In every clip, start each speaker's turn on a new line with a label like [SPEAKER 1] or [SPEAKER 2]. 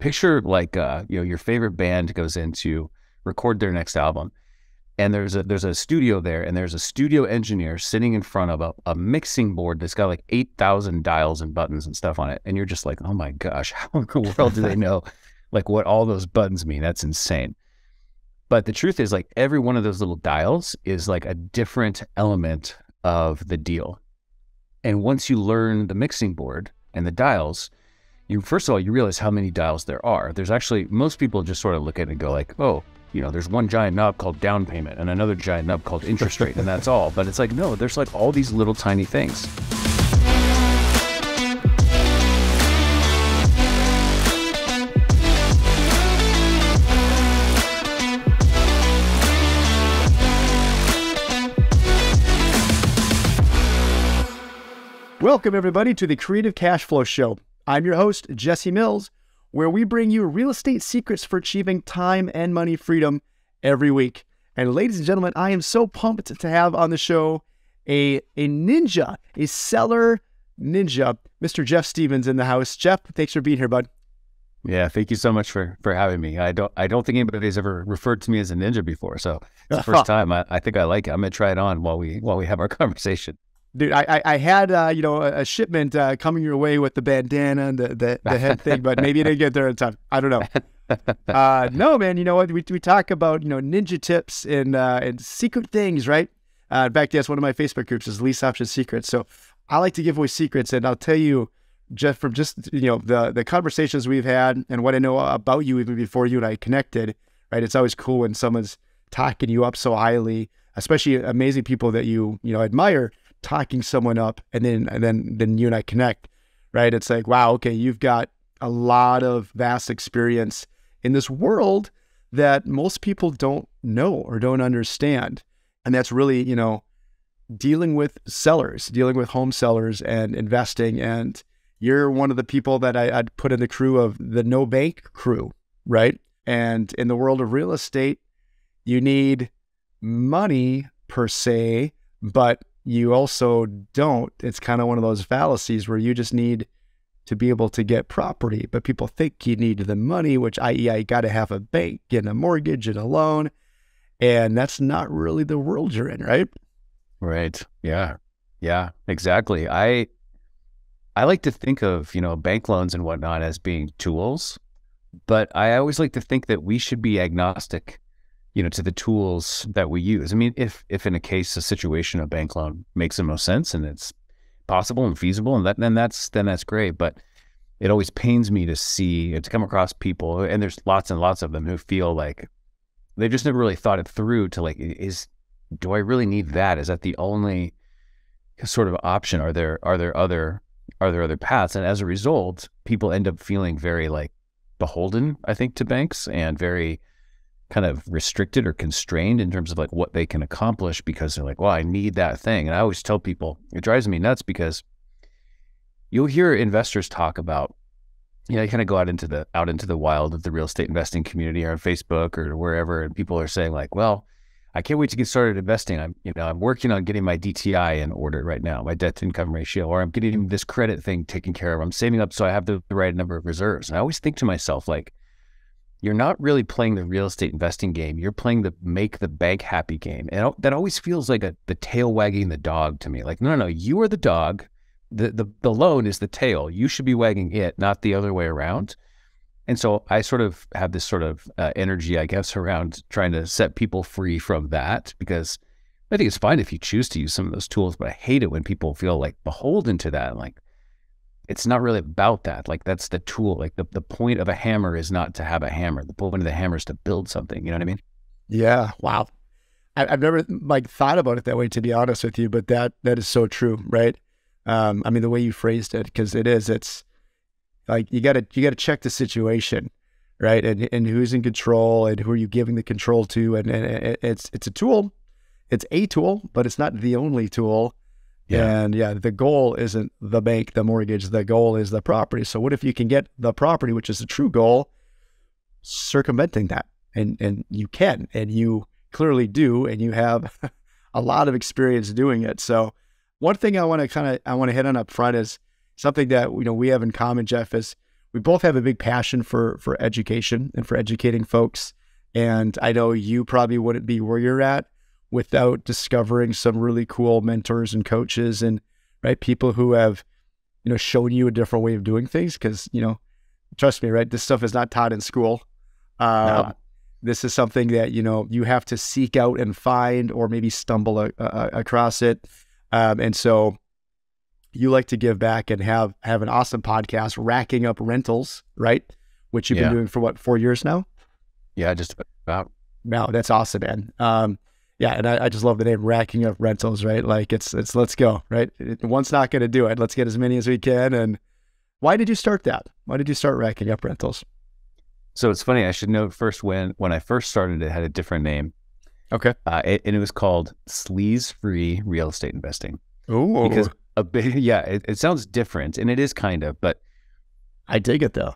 [SPEAKER 1] picture like your favorite band goes in to record their next album, and there's a studio there, and there's a studio engineer sitting in front of a mixing board that's got like 8,000 dials and buttons and stuff on it, and you're just like, oh my gosh, how in the world do they know like what all those buttons mean? That's insane. But the truth is, like, every one of those little dials is like a different element of the deal. And once you learn the mixing board and the dials, first of all, you realize how many dials there are. There's actually, most people just sort of look at it and go like, oh, there's one giant knob called down payment and another giant knob called interest rate, and that's all. But it's like, no, there's like all these little tiny things.
[SPEAKER 2] Welcome, everybody, to the Creative Cash Flow Show. I'm your host, Jesse Mills, where we bring you real estate secrets for achieving time and money freedom every week. And ladies and gentlemen, I am so pumped to have on the show a ninja, a seller ninja, Mr. Jeff Stevens in the house. Jeff, thanks for being here, bud.
[SPEAKER 1] Yeah, thank you so much for having me. I don't think anybody's ever referred to me as a ninja before, so it's the first time. I think I like it. I'm gonna try it on while we have our conversation.
[SPEAKER 2] Dude, I had a shipment coming your way with the bandana and the head thing, but maybe you didn't get there in time. I don't know. No, man. You know what? We talk about ninja tips and secret things, right? In fact, yes, one of my Facebook groups is Lease Option Secrets. So I like to give away secrets, and I'll tell you, Jeff, from just the conversations we've had and what I know about you even before you and I connected, right? It's always cool when someone's talking you up so highly, especially amazing people that you admire. Talking someone up and then you and I connect, right? It's like, wow, okay, you've got a lot of vast experience in this world that most people don't know or don't understand. And that's really, dealing with sellers, dealing with home sellers and investing. And you're one of the people that I'd put in the crew of the no bank crew, right? And in the world of real estate, you need money per se, but you also don't. It's kind of one of those fallacies where you just need to be able to get property, but people think you need the money, which i.e. I got to have a bank and a mortgage and a loan. And that's not really the world you're in, right?
[SPEAKER 1] Right. Yeah. Yeah, exactly. I like to think of, bank loans and whatnot as being tools, but I always like to think that we should be agnostic to the tools that we use. I mean, if in a situation, a bank loan makes the most sense and it's possible and feasible, and then that's great. But it always pains me to come across people, and there's lots and lots of them who feel like they've just never really thought it through to like, do I really need that? Is that the only sort of option? Are there other paths? And as a result, people end up feeling very like beholden, I think, to banks, and very kind of restricted or constrained in terms of like what they can accomplish, because they're like, well, I need that thing. And I always tell people, it drives me nuts because you'll hear investors talk about, you kind of go out into the wild of the real estate investing community or on Facebook or wherever, and people are saying like, well, I can't wait to get started investing. I'm working on getting my DTI in order right now, my debt to income ratio, or I'm getting this credit thing taken care of. I'm saving up so I have the right number of reserves. And I always think to myself, like, you're not really playing the real estate investing game. You're playing the make the bank happy game. And that always feels like the tail wagging the dog to me. Like, no, you are the dog. The loan is the tail. You should be wagging it, not the other way around. And so I sort of have this sort of energy, I guess, around trying to set people free from that, because I think it's fine if you choose to use some of those tools, but I hate it when people feel like beholden to that. Like, it's not really about that. Like, that's the tool. Like the point of a hammer is not to have a hammer. The point of the hammer is to build something. You know what I mean?
[SPEAKER 2] Yeah. Wow. I've never thought about it that way, to be honest with you, but that is so true. Right. I mean, the way you phrased it, because it's like, you gotta check the situation, right? And who's in control and who are you giving the control to? And it's a tool. It's a tool, but it's not the only tool. Yeah. And the goal isn't the bank, the mortgage. The goal is the property. So what if you can get the property, which is the true goal, circumventing that? And you can, and you clearly do, and you have a lot of experience doing it. So one thing I want to hit on up front is something that we have in common, Jeff, is we both have a big passion for education and for educating folks. And I know you probably wouldn't be where you're at without discovering some really cool mentors and coaches and right people who have, shown you a different way of doing things. Because, trust me, right, this stuff is not taught in school.
[SPEAKER 1] No.
[SPEAKER 2] This is something that, you have to seek out and find or maybe stumble across it. And so you like to give back and have an awesome podcast, Racking Up Rentals, right? Which you've been doing for what, 4 years now?
[SPEAKER 1] Yeah, just about.
[SPEAKER 2] No, that's awesome, man. Yeah, and I just love the name, Racking Up Rentals, right? Like it's let's go, right? One's not going to do it. Let's get as many as we can. And why did you start that? Why did you start Racking Up Rentals?
[SPEAKER 1] So it's funny. I should note first when I first started, it had a different name.
[SPEAKER 2] Okay.
[SPEAKER 1] And it was called Sleaze-Free Real Estate Investing.
[SPEAKER 2] Oh,
[SPEAKER 1] because it sounds different, and it is kind of, but
[SPEAKER 2] I dig it though.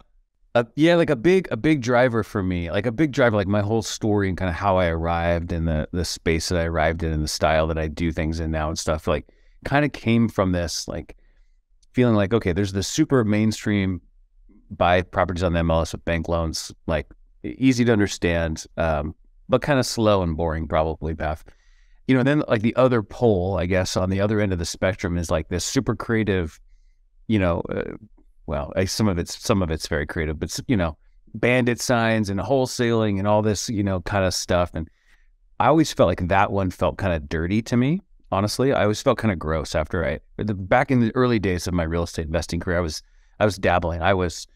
[SPEAKER 1] Like a big driver for me, like my whole story and kind of how I arrived in the space that I arrived in and the style that I do things in now and stuff, like kind of came from this, like feeling like, okay, there's this super mainstream buy properties on the MLS with bank loans, like easy to understand, but kind of slow and boring probably path. Then like the other pole, I guess, on the other end of the spectrum is like this super creative, some of it's very creative, but bandit signs and wholesaling and all this, kind of stuff. And I always felt like that one felt kind of dirty to me. Honestly, I always felt kind of gross back in the early days of my real estate investing career. I was dabbling. I was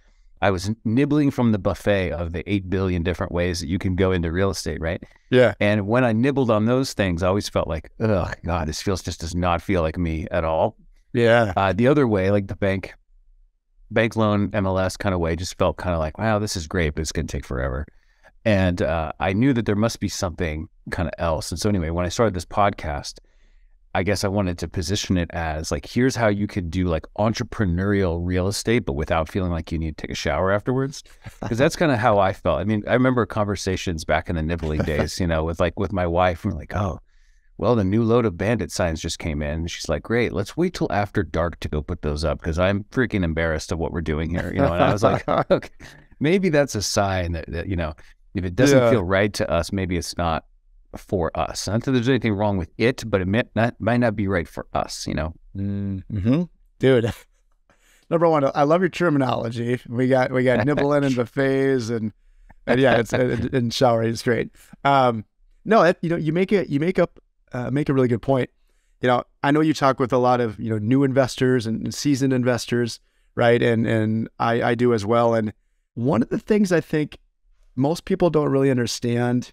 [SPEAKER 1] nibbling from the buffet of the 8 billion different ways that you can go into real estate, right?
[SPEAKER 2] Yeah.
[SPEAKER 1] And when I nibbled on those things, I always felt like, oh God, this does not feel like me at all.
[SPEAKER 2] Yeah.
[SPEAKER 1] The other way, like the bank loan MLS kind of way, just felt kind of like, wow, this is great, but it's going to take forever. And I knew that there must be something kind of else. And so anyway, when I started this podcast, I guess I wanted to position it as like, here's how you could do like entrepreneurial real estate, but without feeling like you need to take a shower afterwards. Because that's kind of how I felt. I mean, I remember conversations back in the nibbling days, with my wife, and we're like, oh, well, the new load of bandit signs just came in. And she's like, great, let's wait till after dark to go put those up because I'm freaking embarrassed of what we're doing here. And I was like, okay, maybe that's a sign that if it doesn't feel right to us, maybe it's not for us. Not that there's anything wrong with it, but it might not be right for us,
[SPEAKER 2] Mm-hmm. Dude, number one, I love your terminology. We got nibbling and buffets and yeah, it's and shower. It's great. No, you make a really good point. I know you talk with a lot of new investors and seasoned investors, right? And I do as well. And one of the things I think most people don't really understand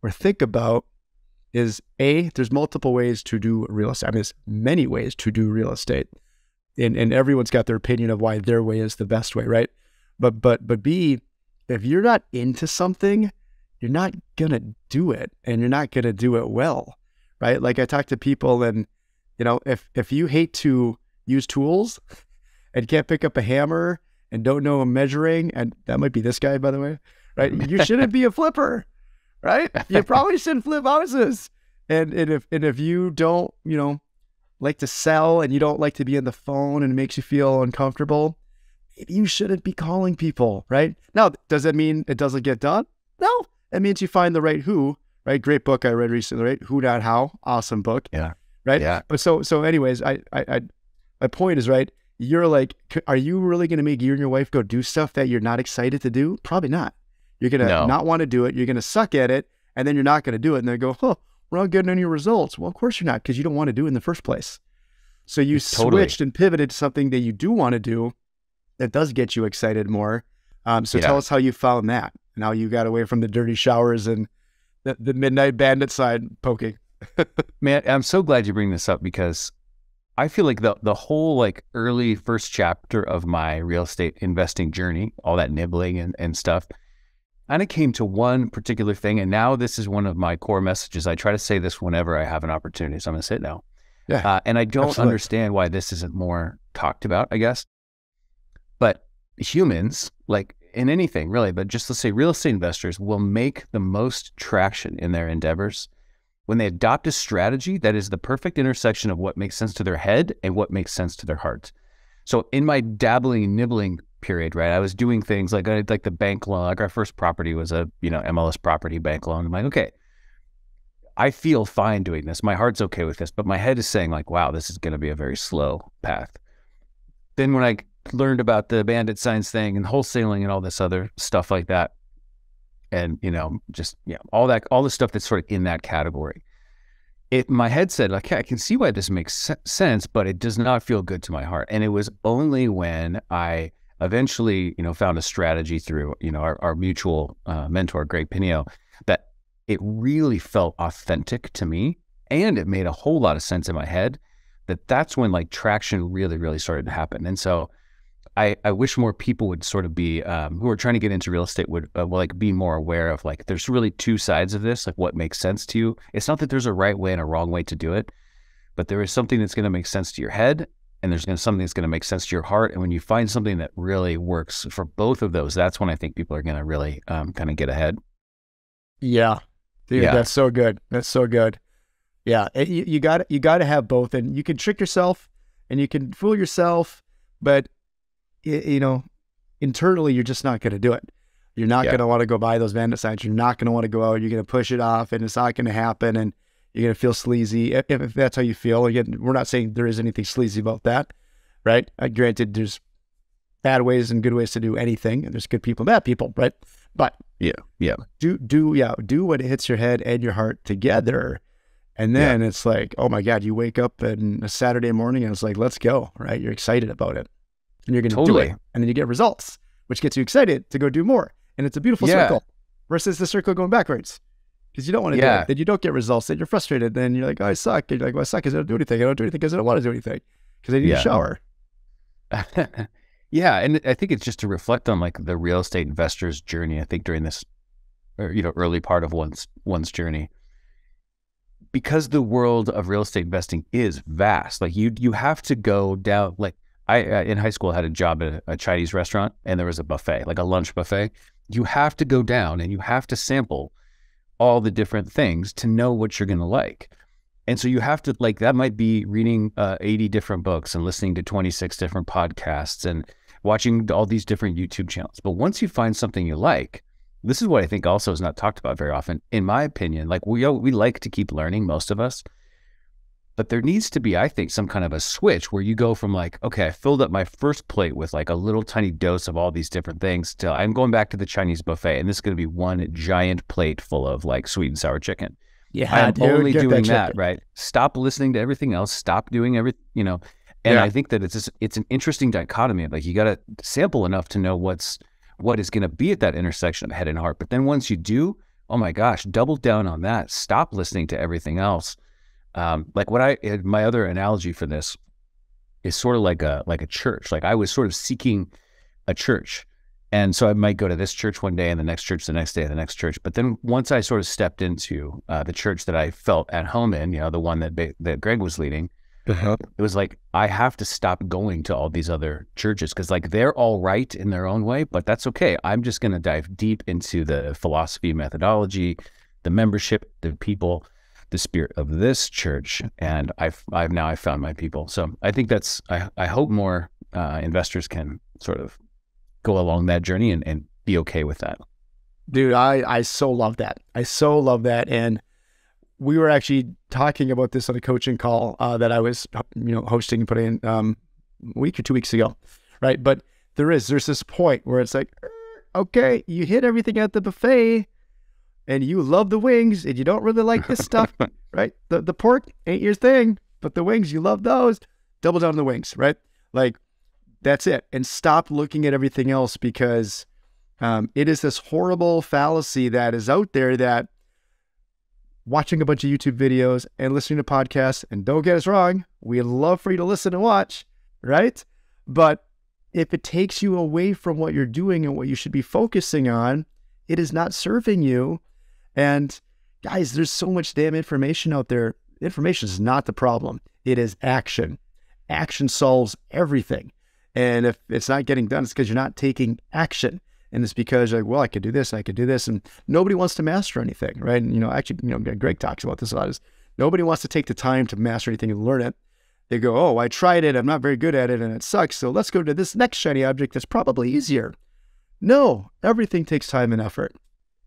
[SPEAKER 2] or think about is there's multiple ways to do real estate. I mean, there's many ways to do real estate, and everyone's got their opinion of why their way is the best way, right? But B, if you're not into something, you're not gonna do it, and you're not gonna do it well, right? Like I talk to people, and if you hate to use tools and can't pick up a hammer and don't know measuring, and that might be this guy, by the way, right? You shouldn't be a flipper. Right? You probably shouldn't flip houses. And if you don't, like to sell and you don't like to be on the phone and it makes you feel uncomfortable, maybe you shouldn't be calling people, right? Now, does that mean it doesn't get done? No. It means you find the right who, right? Great book I read recently, right? Who Not How. Awesome book.
[SPEAKER 1] Yeah.
[SPEAKER 2] Right?
[SPEAKER 1] Yeah.
[SPEAKER 2] But so anyways, my point is, right, you're like, are you really going to make you and your wife go do stuff that you're not excited to do? Probably not. You're going to not want to do it. You're going to suck at it, and then you're not going to do it. And they go, we're not getting any results. Well, of course you're not, because you don't want to do it in the first place. So you switched and pivoted to something that you do want to do that does get you excited more. Tell us how you found that and how you got away from the dirty showers and the midnight bandit side poking.
[SPEAKER 1] Man, I'm so glad you bring this up because I feel like the whole like early first chapter of my real estate investing journey, all that nibbling and stuff, kind of came to one particular thing. And now this is one of my core messages. I try to say this whenever I have an opportunity. So I'm going to say it now. Yeah. And I don't understand why this isn't more talked about, I guess. But humans, like in anything really, but just let's say real estate investors will make the most traction in their endeavors when they adopt a strategy that is the perfect intersection of what makes sense to their head and what makes sense to their heart. So in my dabbling, nibbling period, right? I was doing things like like the bank loan. Like our first property was a MLS property bank loan. I'm like, okay, I feel fine doing this. My heart's okay with this, but my head is saying like, wow, this is going to be a very slow path. Then when I learned about the bandit signs thing and wholesaling and all this other stuff like that, and just all the stuff that's sort of in that category, my head said, like, I can see why this makes sense, but it does not feel good to my heart. And it was only when I eventually, found a strategy through, our mutual mentor, Greg Pinio, that it really felt authentic to me. And it made a whole lot of sense in my head that's when like traction really, really started to happen. And so I wish more people would sort of be, who are trying to get into real estate would like be more aware of like, there's really two sides of this, like what makes sense to you. It's not that there's a right way and a wrong way to do it, but there is something that's going to make sense to your head, and there's something that's going to make sense to your heart. And when you find something that really works for both of those, that's when I think people are going to really kind of get ahead.
[SPEAKER 2] Yeah, dude, yeah. That's so good. That's so good. Yeah, you got to have both, and you can trick yourself and you can fool yourself, but internally, you're just not going to do it. You're not going to want to go buy those bandit signs. You're not going to want to go out. You're going to push it off, and it's not going to happen, and you're going to feel sleazy if that's how you feel. Again, we're not saying there is anything sleazy about that, right? Granted, there's bad ways and good ways to do anything, and there's good people and bad people, right? But do what hits your head and your heart together, and then it's like, oh my God, you wake up on a Saturday morning and it's like, let's go, right? You're excited about it. And you're going to do it. And then you get results, which gets you excited to go do more. And it's a beautiful circle versus the circle going backwards, because you don't want to do it. Then you don't get results. Then you're frustrated. Then you're like, oh, I suck. And you're like, well, I suck because I don't do anything. I don't do anything because I don't want to do anything, because I need a shower.
[SPEAKER 1] Yeah. And I think it's just to reflect on like the real estate investor's journey. I think during this, early part of one's journey, because the world of real estate investing is vast. Like you have to go down, like, I, in high school, had a job at a Chinese restaurant, and there was a buffet, like a lunch buffet. You have to go down and you have to sample all the different things to know what you're going to like. And so you have to, like, that might be reading 80 different books and listening to 26 different podcasts and watching all these different YouTube channels. But once you find something you like, this is what I think also is not talked about very often, in my opinion. Like, we like to keep learning, most of us. But there needs to be, I think, some kind of a switch where you go from like, okay, I filled up my first plate with like a little tiny dose of all these different things, to I'm going back to the Chinese buffet, and this is going to be one giant plate full of like sweet and sour chicken.
[SPEAKER 2] Yeah,
[SPEAKER 1] I'm only doing that, right? Stop listening to everything else. Stop doing everything, And I think that it's an interesting dichotomy. Like, you got to sample enough to know what is going to be at that intersection of head and heart. But then once you do, oh my gosh, double down on that. Stop listening to everything else. Like my other analogy for this is sort of like a church. Like, I was sort of seeking a church. And so I might go to this church one day and the next church the next day and the next church. But then once I sort of stepped into the church that I felt at home in, the one that Greg was leading, it was like, I have to stop going to all these other churches, because like, they're all right in their own way, but that's okay. I'm just going to dive deep into the philosophy, methodology, the membership, the people, the spirit of this church, and I've now found my people. So I think I hope more investors can sort of go along that journey and be okay with that.
[SPEAKER 2] Dude, I so love that. I so love that. And we were actually talking about this on a coaching call that I was hosting and putting in a week or 2 weeks ago, right? But there's this point where it's like, okay, you hit everything at the buffet, and you love the wings, and you don't really like this stuff, right? The pork ain't your thing, but the wings, you love those. Double down on the wings, right? Like, that's it. And stop looking at everything else, because it is this horrible fallacy that is out there, that watching a bunch of YouTube videos and listening to podcasts, and don't get us wrong, we'd love for you to listen and watch, right? But if it takes you away from what you're doing and what you should be focusing on, it is not serving you. And guys, there's so much damn information out there. Information is not the problem. It is action. Action solves everything. And if it's not getting done, it's because you're not taking action. And it's because you're like, well, I could do this, I could do this. And nobody wants to master anything, right? And, actually, Greg talks about this a lot, is nobody wants to take the time to master anything and learn it. They go, oh, I tried it. I'm not very good at it and it sucks. So let's go to this next shiny object that's probably easier. No, everything takes time and effort.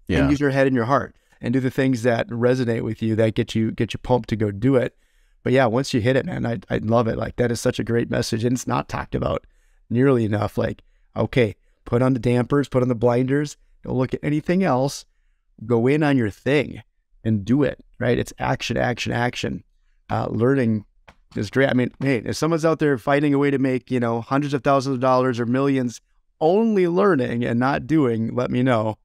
[SPEAKER 2] And use your head and your heart and do the things that resonate with you, that get you pumped to go do it. But yeah, once you hit it, man, I love it. Like, that is such a great message. And it's not talked about nearly enough. Like, okay, put on the dampers, put on the blinders, don't look at anything else. Go in on your thing and do it, right? It's action, action, action. Learning is great. I mean, hey, if someone's out there finding a way to make, you know, hundreds of thousands of dollars or millions only learning and not doing, let me know.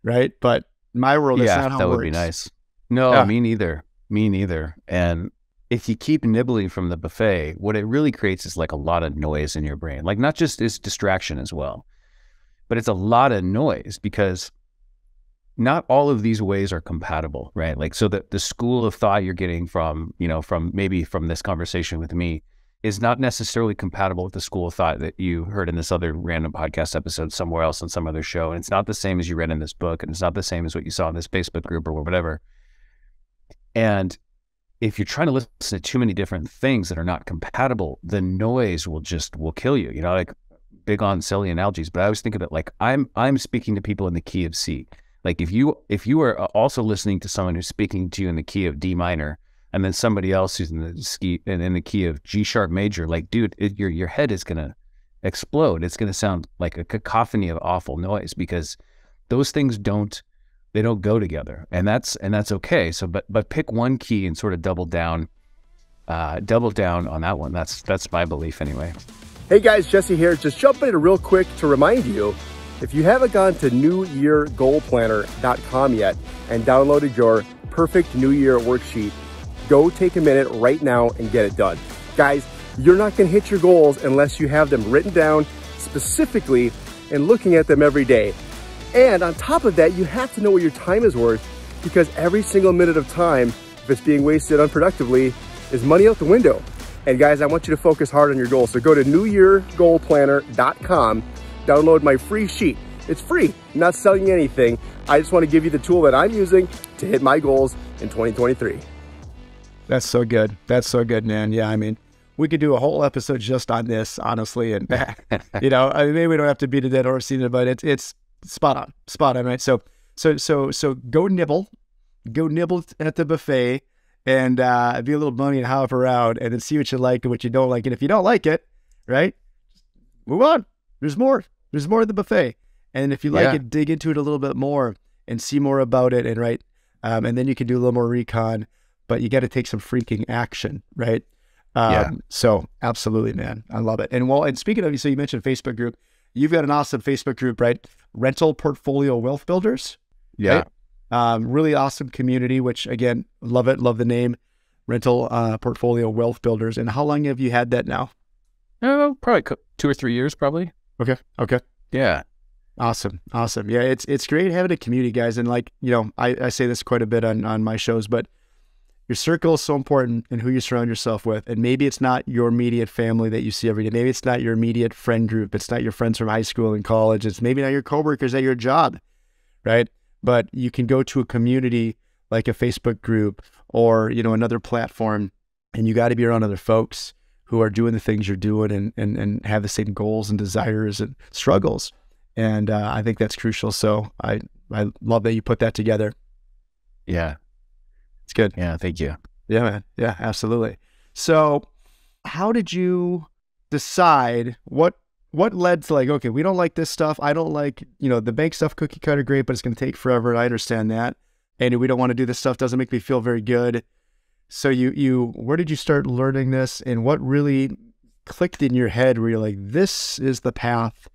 [SPEAKER 2] Right? But in my world, it's not how it works.
[SPEAKER 1] That would be nice. No, me neither. Me neither. And if you keep nibbling from the buffet, what it really creates is like a lot of noise in your brain. Like, not just this distraction as well, but it's a lot of noise, because not all of these ways are compatible, right? Like, so that the school of thought you're getting from, you know, from this conversation with me is not necessarily compatible with the school of thought that you heard in this other random podcast episode somewhere else on some other show. And it's not the same as you read in this book, and it's not the same as what you saw in this Facebook group or whatever. And if you're trying to listen to too many different things that are not compatible, the noise will kill you. You know, like, big on silly analogies, but I always think of it like I'm speaking to people in the key of C. Like, if you are also listening to someone who's speaking to you in the key of D minor, and then somebody else who's in the key of G sharp major, like, dude, your head is gonna explode. It's gonna sound like a cacophony of awful noise, because those things don't go together, and that's okay. So, but pick one key and sort of double down on that one. That's my belief anyway.
[SPEAKER 3] Hey guys, Jesse here. Just jumping in real quick to remind you, if you haven't gone to newyeargoalplanner.com yet and downloaded your perfect New Year worksheet, go take a minute right now and get it done. Guys, you're not going to hit your goals unless you have them written down specifically and looking at them every day. And on top of that, you have to know what your time is worth, because every single minute of time, if it's being wasted unproductively, is money out the window. And guys, I want you to focus hard on your goals. So go to newyeargoalplanner.com, download my free sheet. It's free, I'm not selling you anything. I just want to give you the tool that I'm using to hit my goals in 2023.
[SPEAKER 2] That's so good. That's so good, man. Yeah, I mean, we could do a whole episode just on this, honestly. And, you know, I mean, maybe we don't have to beat a dead horse either, but it's spot on, right? So go nibble at the buffet, and be a little bunny and hop around, and then see what you like and what you don't like. And if you don't like it, right, move on. There's more of the buffet. And if you like it, dig into it a little bit more and see more about it. And and then you can do a little more recon, but you got to take some freaking action, right? So absolutely, man. I love it. And speaking of, so you mentioned Facebook group, you've got an awesome Facebook group, right? Rental Portfolio Wealth Builders.
[SPEAKER 1] Yeah.
[SPEAKER 2] Right? Really awesome community, which again, love it. Love the name, Rental Portfolio Wealth Builders. And how long have you had that now?
[SPEAKER 1] Oh, probably 2 or 3 years, probably.
[SPEAKER 2] Okay.
[SPEAKER 1] Yeah.
[SPEAKER 2] Awesome. Yeah, it's great having a community, guys. And like, you know, I say this quite a bit on my shows, but your circle is so important in who you surround yourself with. And maybe it's not your immediate family that you see every day. Maybe it's not your immediate friend group. It's not your friends from high school and college. It's maybe not your coworkers at your job, right? But you can go to a community like a Facebook group or, you know, another platform, and you got to be around other folks who are doing the things you're doing and have the same goals and desires and struggles. And I think that's crucial. So I love that you put that together.
[SPEAKER 1] Yeah.
[SPEAKER 2] It's good.
[SPEAKER 1] Yeah. Thank you.
[SPEAKER 2] Yeah, man. Yeah, absolutely. So how did you decide what led to like, okay, we don't like this stuff. I don't like, you know, the bank stuff, cookie cutter, great, but it's going to take forever. And I understand that. And we don't want to do this stuff. Doesn't make me feel very good. So where did you start learning this, and what really clicked in your head where you're like, this is the path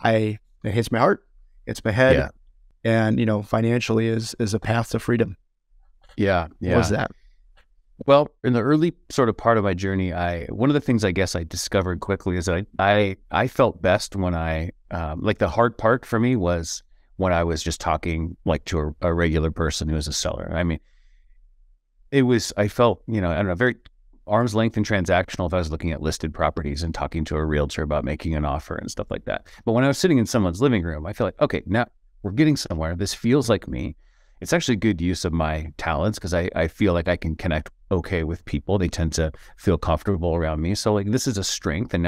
[SPEAKER 2] it hits my heart, it's my head, and, you know, financially is a path to freedom.
[SPEAKER 1] Yeah.
[SPEAKER 2] What was that?
[SPEAKER 1] Well, in the early sort of part of my journey, one of the things I guess I discovered quickly is that I felt best when like the hard part for me was when I was just talking like to a regular person who was a seller. I mean, I felt, you know, I don't know, very arm's length and transactional if I was looking at listed properties and talking to a realtor about making an offer and stuff like that. But when I was sitting in someone's living room, I feel like, okay, now we're getting somewhere. This feels like me. It's actually good use of my talents because I feel like I can connect okay with people. They tend to feel comfortable around me. So like this is a strength. And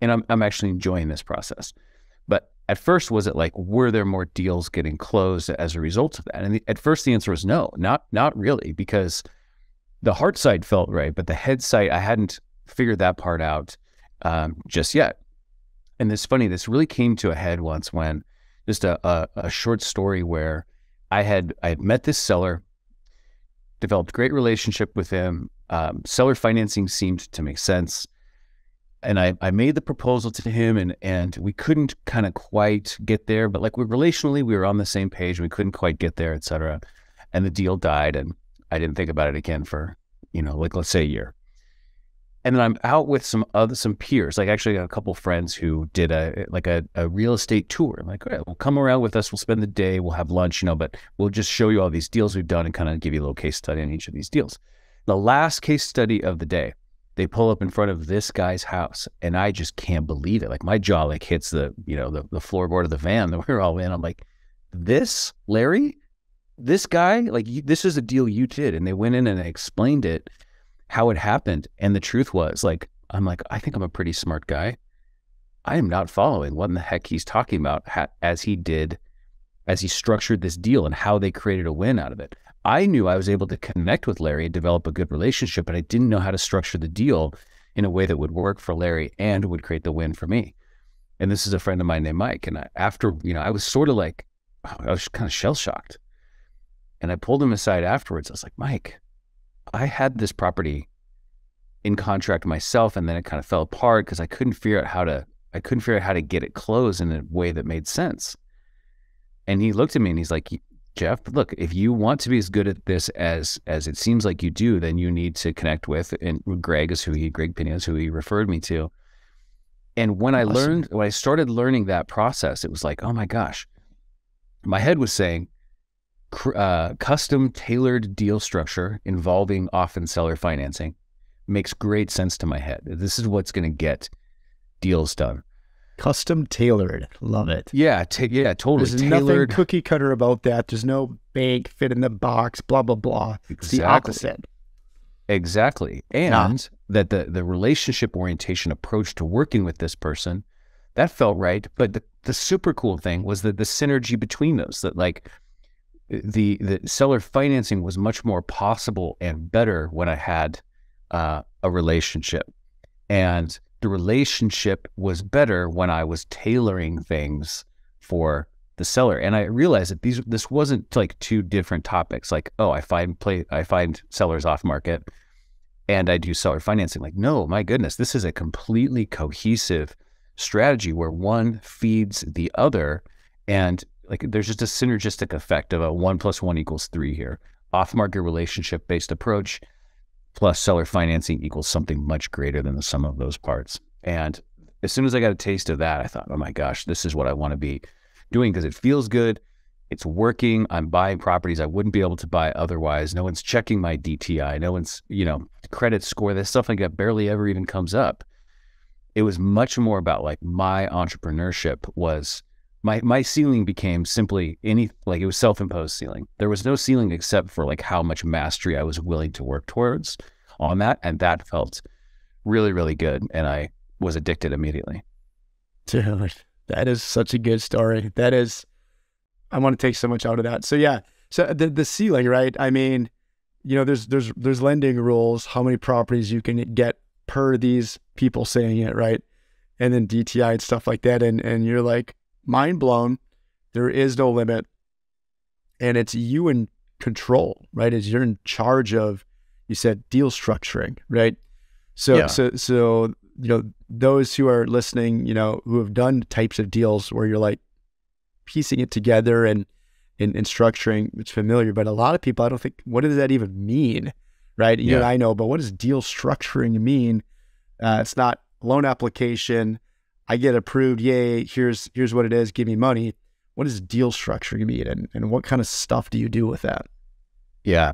[SPEAKER 1] I'm actually enjoying this process. But at first, was it like, were there more deals getting closed as a result of that? And at first the answer was no, not really, because the heart side felt right, but the head side, I hadn't figured that part out just yet. And this funny, this really came to a head once when just a short story where I had met this seller, developed great relationship with him. Seller financing seemed to make sense. And I made the proposal to him, and we couldn't kind of quite get there, but like relationally, we were on the same page. We couldn't quite get there, et cetera. And the deal died, and I didn't think about it again for, like let's say a year. And then I'm out with some peers, like actually a couple friends who did a real estate tour. I'm like, all right, well, come around with us. We'll spend the day. We'll have lunch, but we'll just show you all these deals we've done and kind of give you a little case study on each of these deals. The last case study of the day, they pull up in front of this guy's house, and I just can't believe it. Like my jaw like hits the floorboard of the van that we're all in. I'm like, this, Larry, this guy, like this is a deal you did. And they went in and they explained it, how it happened. And the truth was, like, I'm like, I think I'm a pretty smart guy. I am not following what in the heck he's talking about as he structured this deal and how they created a win out of it. I knew I was able to connect with Larry and develop a good relationship, but I didn't know how to structure the deal in a way that would work for Larry and would create the win for me. And this is a friend of mine named Mike. And I was sort of like, I was kind of shell-shocked. And I pulled him aside afterwards. I was like, Mike, I had this property in contract myself, and then it kind of fell apart because I couldn't figure out how to get it closed in a way that made sense. And he looked at me and he's like, Jeff, look, if you want to be as good at this as it seems like you do, then you need to connect with, and Greg Pena is who he referred me to. And when
[SPEAKER 2] Awesome.
[SPEAKER 1] I started learning that process, it was like, oh my gosh, my head was saying custom tailored deal structure involving often seller financing makes great sense to my head. This is what's going to get deals done.
[SPEAKER 2] Custom tailored. Love it.
[SPEAKER 1] Yeah, totally.
[SPEAKER 2] There's
[SPEAKER 1] Tailored.
[SPEAKER 2] nothing cookie cutter about that. There's no bank fit in the box, blah, blah, blah. It's the opposite.
[SPEAKER 1] Exactly. And that the relationship orientation approach to working with this person, that felt right. But the super cool thing was that the synergy between those, that like the seller financing was much more possible and better when I had a relationship. And the relationship was better when I was tailoring things for the seller. And I realized that this wasn't like two different topics. Like, oh, I find sellers off market and I do seller financing. Like, no, my goodness, this is a completely cohesive strategy where one feeds the other. And like, there's just a synergistic effect of a 1 + 1 = 3 here. Off market relationship based approach plus seller financing equals something much greater than the sum of those parts. And as soon as I got a taste of that, I thought, oh my gosh, this is what I want to be doing because it feels good. It's working. I'm buying properties I wouldn't be able to buy otherwise. No one's checking my DTI. No one's, credit score. This stuff like that barely ever even comes up. It was much more about like my entrepreneurship was my ceiling became simply it was self-imposed ceiling. There was no ceiling except for like how much mastery I was willing to work towards on that. And that felt really, really good. And I was addicted immediately.
[SPEAKER 2] Dude, that is such a good story. I want to take so much out of that. So yeah, so the ceiling, right? I mean, there's lending rules, how many properties you can get per these people saying it, right? And then DTI and stuff like that. And you're like, mind blown. There is no limit. And it's you in control, right? As you're in charge of, you said deal structuring, right? So,
[SPEAKER 1] Yeah.
[SPEAKER 2] so those who are listening, who have done types of deals where you're like piecing it together and structuring, it's familiar, but a lot of people, I don't think, what does that even mean? Right? You and I know, but what does deal structuring mean? It's not loan application. I get approved. Yay. Here's what it is. Give me money. What does deal structuring mean? And what kind of stuff do you do with that?
[SPEAKER 1] Yeah.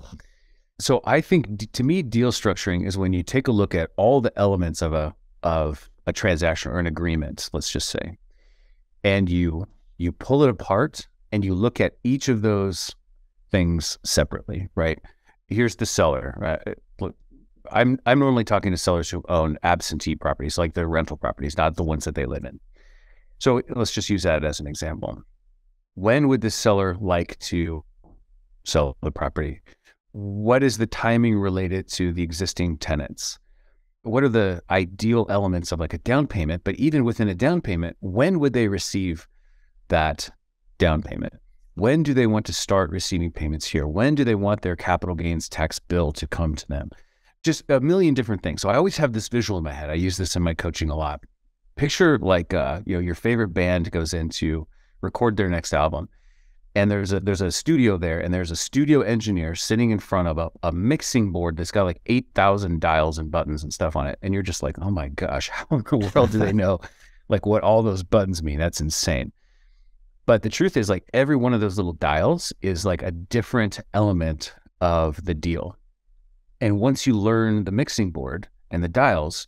[SPEAKER 1] So I think to me, deal structuring is when you take a look at all the elements of a transaction or an agreement, let's just say, and you pull it apart and you look at each of those things separately, right? Here's the seller, right? I'm normally talking to sellers who own absentee properties, like the rental properties, not the ones that they live in. So let's just use that as an example. When would the seller like to sell the property? What is the timing related to the existing tenants? What are the ideal elements of like a down payment? But even within a down payment, when would they receive that down payment? When do they want to start receiving payments here? When do they want their capital gains tax bill to come to them? Just a million different things. So I always have this visual in my head. I use this in my coaching a lot. Picture like, your favorite band goes in to record their next album. And there's a studio there, and there's a studio engineer sitting in front of a mixing board that's got like 8,000 dials and buttons and stuff on it. And you're just like, oh my gosh, how in the world do they know like what all those buttons mean? That's insane. But the truth is, like, every one of those little dials is like a different element of the deal. And once you learn the mixing board and the dials,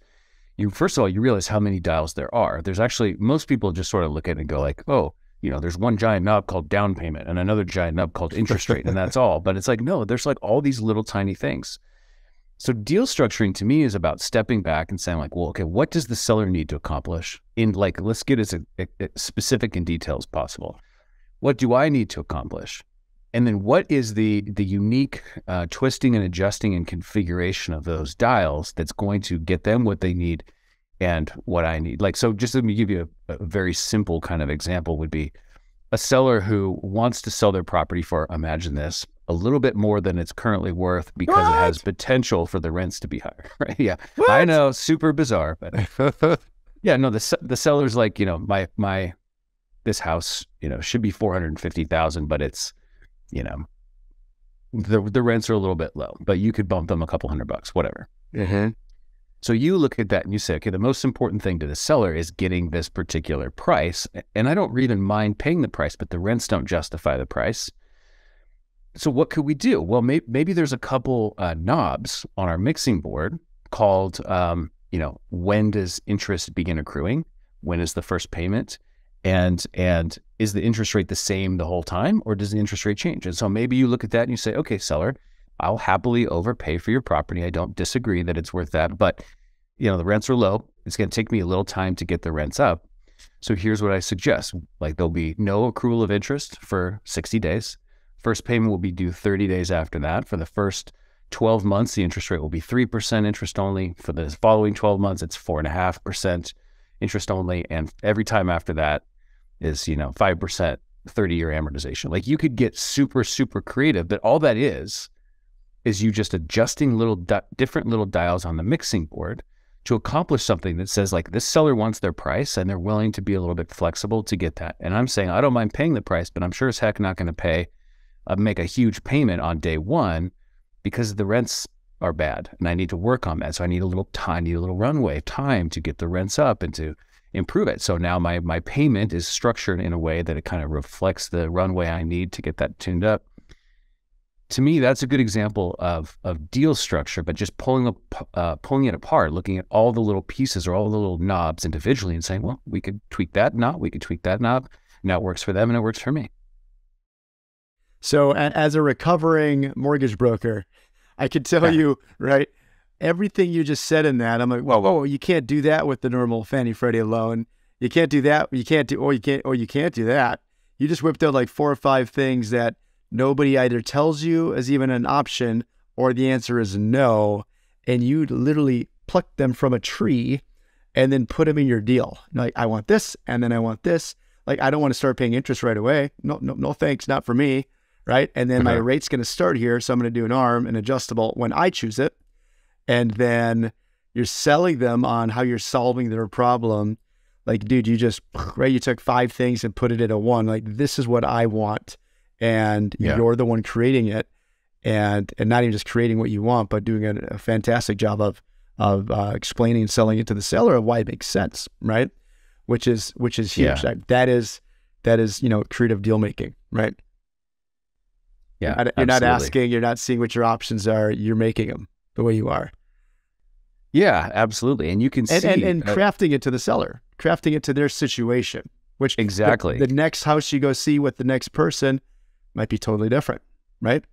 [SPEAKER 1] first of all, you realize how many dials there are. There's actually, most people just sort of look at it and go like, oh, there's one giant knob called down payment and another giant knob called interest rate, and that's all. But it's like, no, there's like all these little tiny things. So deal structuring to me is about stepping back and saying like, well, okay, what does the seller need to accomplish? In like, let's get as specific and detailed as possible. What do I need to accomplish? And then what is the unique twisting and adjusting and configuration of those dials that's going to get them what they need and what I need? Like, so just let me give you a very simple kind of example would be a seller who wants to sell their property for, imagine this, a little bit more than it's currently worth because it has potential for the rents to be higher, right? Yeah, what? I know, super bizarre, but yeah, no, the seller's like, my this house, should be $450,000, but it's, the rents are a little bit low, but you could bump them a couple $100, whatever.
[SPEAKER 2] Mm-hmm.
[SPEAKER 1] So you look at that and you say, okay, the most important thing to the seller is getting this particular price. And I don't even mind paying the price, but the rents don't justify the price. So what could we do? Well, maybe there's a couple knobs on our mixing board called, when does interest begin accruing? When is the first payment? And is the interest rate the same the whole time, or does the interest rate change? And so maybe you look at that and you say, okay, seller, I'll happily overpay for your property. I don't disagree that it's worth that, but the rents are low. It's going to take me a little time to get the rents up. So here's what I suggest. Like, there'll be no accrual of interest for 60 days. First payment will be due 30 days after that. For the first 12 months, the interest rate will be 3% interest only. For the following 12 months, it's 4.5% interest only. And every time after that is, 5% 30-year amortization. Like, you could get super, super creative, but all that is you just adjusting different little dials on the mixing board to accomplish something that says like, this seller wants their price and they're willing to be a little bit flexible to get that. And I'm saying, I don't mind paying the price, but I'm sure as heck not going to make a huge payment on day one because the rents are bad and I need to work on that. So I need a little time, a little runway of time to get the rents up and to improve it. So now my payment is structured in a way that it kind of reflects the runway I need to get that tuned up. To me, that's a good example of deal structure, but just pulling it apart, looking at all the little pieces or all the little knobs individually and saying, well, we could tweak that knob, we could tweak that knob. Now it works for them and it works for me.
[SPEAKER 2] So as a recovering mortgage broker, I could tell you, right, everything you just said in that, I'm like, whoa, you can't do that with the normal Fannie Freddie loan. You can't do that. You can't do that. You just whipped out like 4 or 5 things that nobody either tells you is even an option or the answer is no. And you literally pluck them from a tree and then put them in your deal. Like, I want this, and then I want this. Like, I don't want to start paying interest right away. No, thanks. Not for me. Right. And then my rate's going to start here. So I'm going to do an ARM, an adjustable when I choose it. And then you're selling them on how you're solving their problem. Like, dude, you took 5 things and put it in a 1. Like, this is what I want. And you're the one creating it, and not even just creating what you want, but doing a fantastic job of explaining and selling it to the seller of why it makes sense, right? Which is huge.
[SPEAKER 1] Yeah.
[SPEAKER 2] That is creative deal making, right?
[SPEAKER 1] Yeah,
[SPEAKER 2] you're not asking, you're not seeing what your options are. You're making them the way you are.
[SPEAKER 1] Yeah, absolutely. And you can see
[SPEAKER 2] and crafting it to the seller, crafting it to their situation. Which
[SPEAKER 1] exactly
[SPEAKER 2] the next house you go see with the next person might be totally different, right?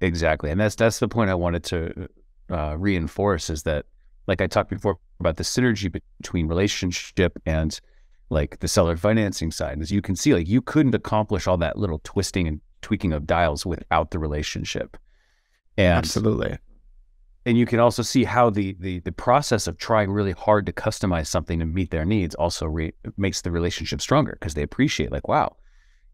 [SPEAKER 1] Exactly. And that's the point I wanted to reinforce is that, like I talked before about the synergy between relationship and like the seller financing side. As you can see, like you couldn't accomplish all that little twisting and tweaking of dials without the relationship. And
[SPEAKER 2] Absolutely.
[SPEAKER 1] and you can also see how the process of trying really hard to customize something to meet their needs also makes the relationship stronger, because they appreciate, like, wow,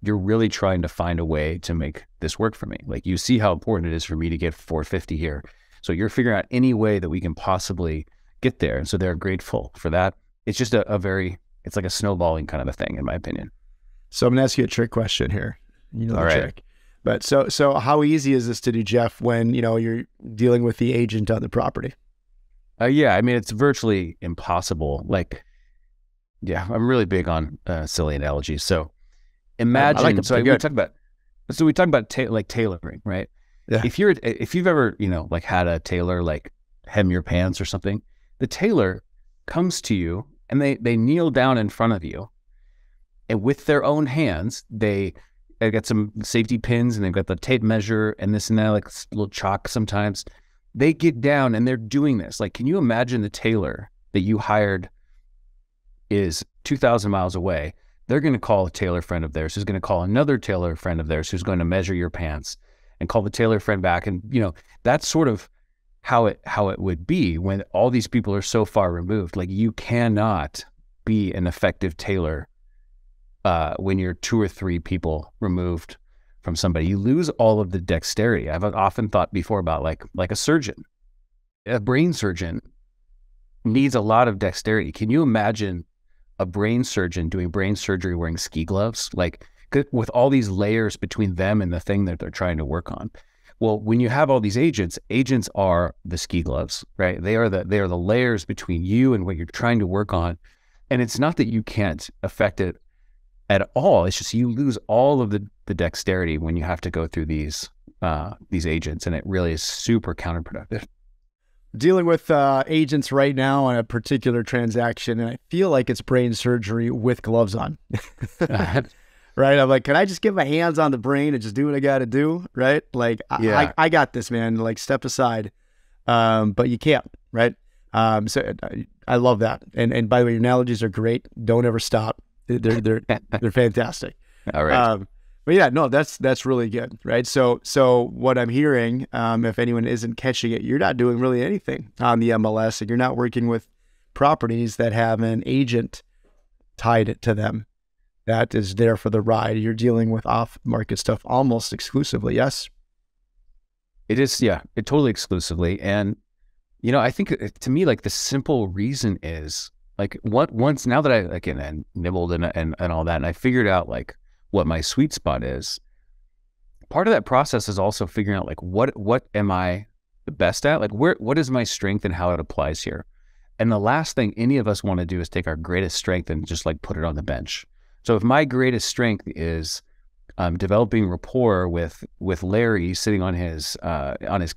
[SPEAKER 1] you're really trying to find a way to make this work for me. Like, you see how important it is for me to get 450 here. So you're figuring out any way that we can possibly get there. And so they're grateful for that. It's just it's like a snowballing kind of a thing, in my opinion.
[SPEAKER 2] So I'm gonna ask you a trick question here. You know
[SPEAKER 1] All
[SPEAKER 2] the
[SPEAKER 1] right.
[SPEAKER 2] trick. But so how easy is this to do, Jeff, when, you know, you're dealing with the agent on the property?
[SPEAKER 1] Yeah, I mean, it's virtually impossible. Like, yeah, I'm really big on silly analogies. So imagine,
[SPEAKER 2] like them.
[SPEAKER 1] so
[SPEAKER 2] They're
[SPEAKER 1] we
[SPEAKER 2] good.
[SPEAKER 1] talk about, like tailoring, right?
[SPEAKER 2] Yeah.
[SPEAKER 1] If you've ever, you know, like had a tailor like hem your pants or something, the tailor comes to you and they kneel down in front of you, and with their own hands, they got some safety pins and they've got the tape measure and this and that, like a little chalk sometimes. They get down and they're doing this. Like, can you imagine the tailor that you hired is 2,000 miles away? They're going to call a tailor friend of theirs who's going to call another tailor friend of theirs who's going to measure your pants and call the tailor friend back. And, you know, that's sort of how it would be when all these people are so far removed. Like, you cannot be an effective tailor when you're 2 or 3 people removed from somebody. You lose all of the dexterity. I've often thought before about like a surgeon. A brain surgeon needs a lot of dexterity. Can you imagine a brain surgeon doing brain surgery wearing ski gloves? Like, with all these layers between them and the thing that they're trying to work on. Well, when you have all these agents are the ski gloves, right? They are the layers between you and what you're trying to work on. And it's not that you can't affect it at all. It's just you lose all of the dexterity when you have to go through these agents, and it really is super counterproductive.
[SPEAKER 2] Dealing with agents right now on a particular transaction, and I feel like it's brain surgery with gloves on. Right? I'm like, can I just get my hands on the brain and just do what I got to do? Right? Like,
[SPEAKER 1] Yeah.
[SPEAKER 2] I got this, man. Like, step aside. But you can't, right? So I love that. And by the way, your analogies are great. Don't ever stop. They're fantastic.
[SPEAKER 1] All right.
[SPEAKER 2] But yeah, no, that's really good, right? So what I'm hearing, if anyone isn't catching it, you're not doing really anything on the MLS, and you're not working with properties that have an agent tied to them that is there for the ride. You're dealing with off-market stuff almost exclusively, yes?
[SPEAKER 1] It is, yeah, it totally exclusively. And, you know, I think to me, like, the simple reason is, like, once now that I, again, and nibbled and all that, and I figured out like what my sweet spot is, part of that process is also figuring out like what am I the best at? Like, what is my strength and how it applies here? And the last thing any of us want to do is take our greatest strength and just like put it on the bench. So if my greatest strength is developing rapport with Larry sitting on his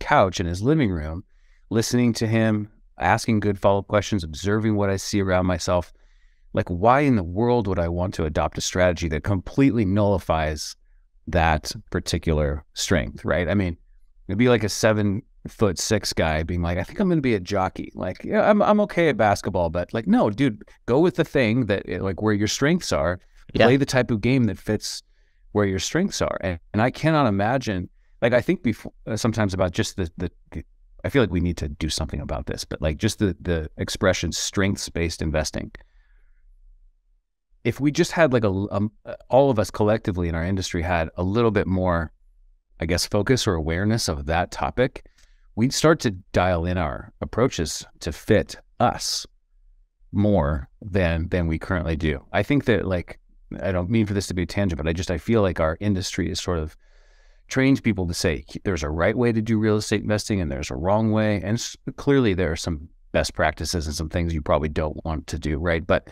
[SPEAKER 1] couch in his living room, listening to him, asking good follow-up questions, observing what I see around myself, like, why in the world would I want to adopt a strategy that completely nullifies that particular strength, right? I mean, it'd be like a 7'6" guy being like, I think I'm going to be a jockey. Like, yeah, I'm okay at basketball, but like, no, dude, go with the thing that like where your strengths are.
[SPEAKER 2] Yeah.
[SPEAKER 1] Play the type of game that fits where your strengths are. And I cannot imagine, like, I think before sometimes about just the I feel like we need to do something about this, but like just the expression strengths-based investing. If we just had like all of us collectively in our industry had a little bit more, I guess, focus or awareness of that topic, we'd start to dial in our approaches to fit us more than we currently do. I think that, like, I don't mean for this to be a tangent, but I feel like our industry is sort of trains people to say there's a right way to do real estate investing and there's a wrong way. And clearly there are some best practices and some things you probably don't want to do, right? But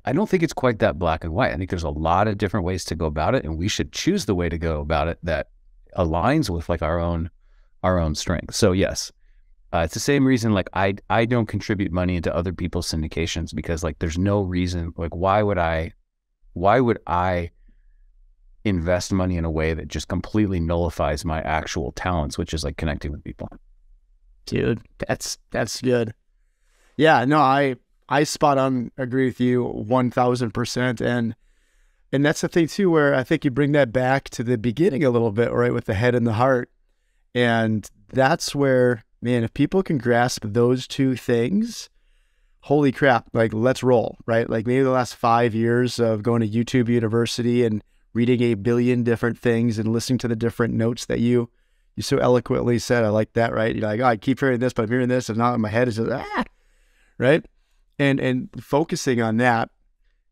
[SPEAKER 1] I don't think it's quite that black and white. I think there's a lot of different ways to go about it, and we should choose the way to go about it that aligns with like our own strength. So yes, it's the same reason, like, I don't contribute money into other people's syndications, because like there's no reason, like, why would I invest money in a way that just completely nullifies my actual talents, which is like connecting with people.
[SPEAKER 2] dude. That's good. Yeah, no, I spot on agree with you 1000%. And that's the thing too, where I think you bring that back to the beginning a little bit, right? With the head and the heart. And that's where, man, if people can grasp those two things, holy crap, like let's roll, right? Like maybe the last 5 years of going to YouTube University and reading a billion different things and listening to the different notes that you so eloquently said. I like that, right? You're like, oh, I keep hearing this, but I'm hearing this, and now in my head is just, right? And focusing on that,